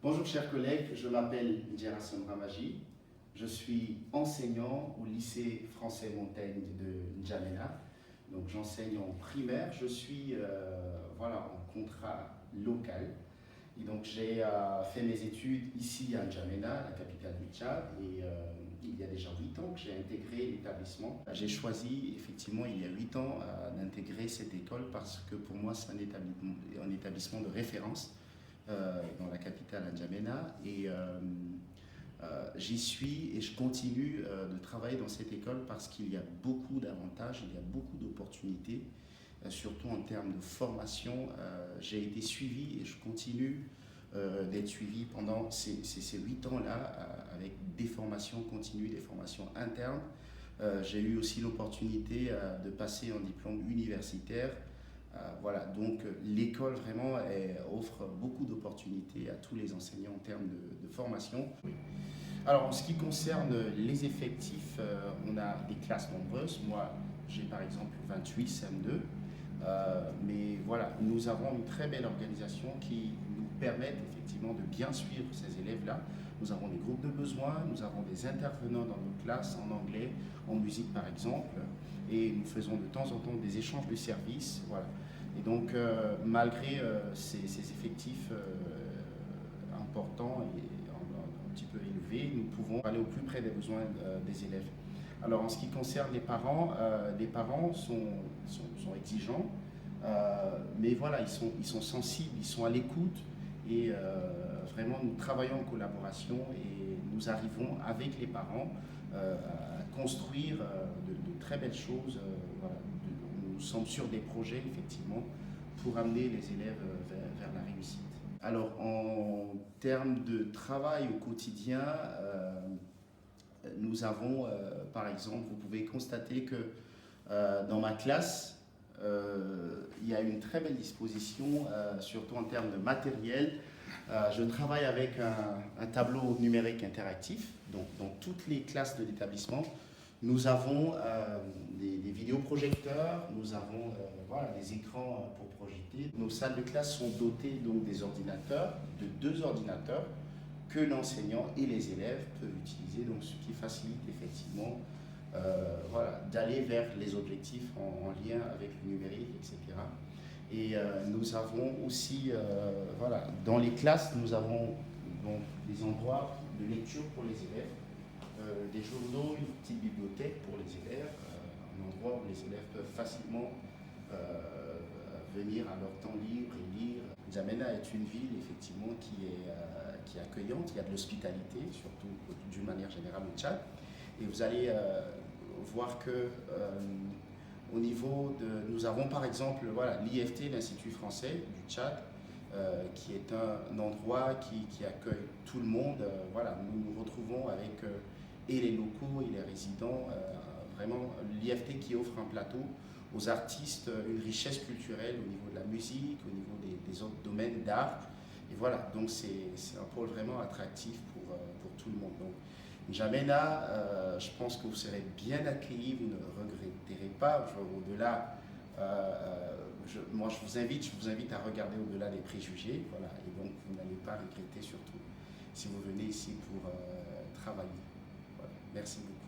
Bonjour chers collègues, je m'appelle Ndjerason Ramaji, je suis enseignant au lycée français Montaigne de N'Djamena. Donc j'enseigne en primaire, je suis en contrat local. Et donc j'ai fait mes études ici à N'Djamena, la capitale du Tchad, et il y a déjà 8 ans que j'ai intégré l'établissement. J'ai choisi effectivement il y a 8 ans d'intégrer cette école parce que pour moi c'est un établissement de référence dans la capitale N'Djamena, et j'y suis et je continue de travailler dans cette école parce qu'il y a beaucoup d'avantages, il y a beaucoup d'opportunités, surtout en termes de formation. J'ai été suivi et je continue d'être suivi pendant ces 8 ans-là avec des formations continues, des formations internes. J'ai eu aussi l'opportunité de passer un diplôme universitaire. Voilà, donc l'école vraiment offre beaucoup d'opportunités à tous les enseignants en termes de formation. Alors en ce qui concerne les effectifs, on a des classes nombreuses. Moi, j'ai par exemple 28 CM2. Mais voilà, nous avons une très belle organisation qui nous permet effectivement de bien suivre ces élèves-là. Nous avons des groupes de besoins, nous avons des intervenants dans nos classes en anglais, en musique par exemple, et nous faisons de temps en temps des échanges de services. Voilà. Et donc, malgré ces effectifs importants et un petit peu élevés, nous pouvons aller au plus près des besoins des élèves. Alors en ce qui concerne les parents sont exigeants, mais voilà, ils sont sensibles, ils sont à l'écoute, et vraiment nous travaillons en collaboration et nous arrivons avec les parents à construire de très belles choses. Voilà. Nous sommes sur des projets effectivement pour amener les élèves vers la réussite. Alors en termes de travail au quotidien, nous avons, par exemple, vous pouvez constater que dans ma classe, il y a une très belle disposition, surtout en termes de matériel. Je travaille avec un tableau numérique interactif. Donc, dans toutes les classes de l'établissement, nous avons des vidéoprojecteurs, nous avons des écrans pour projeter. Nos salles de classe sont dotées donc des ordinateurs, de 2 ordinateurs, que l'enseignant et les élèves peuvent utiliser, donc ce qui facilite effectivement d'aller vers les objectifs en lien avec le numérique, etc. Et nous avons aussi, dans les classes, nous avons donc des endroits de lecture pour les élèves, des journaux, une petite bibliothèque pour les élèves, un endroit où les élèves peuvent facilement venir à leur temps libre et lire. N'Djamena est une ville effectivement qui est accueillante, il y a de l'hospitalité, surtout d'une manière générale au Tchad. Et vous allez voir que au niveau de... Nous avons par exemple l'IFT, l'Institut français du Tchad, qui est un endroit qui accueille tout le monde. Nous nous retrouvons avec et les locaux et les résidents. Vraiment l'IFT qui offre un plateau aux artistes, une richesse culturelle au niveau de la musique, au niveau des autres domaines d'art. Et voilà, donc c'est un pôle vraiment attractif pour tout le monde. Donc, N'Djamena, je pense que vous serez bien accueillis, vous ne regretterez pas. Au-delà, moi je vous invite à regarder au-delà des préjugés, voilà, et donc vous n'allez pas regretter, surtout si vous venez ici pour travailler. Voilà. Merci beaucoup.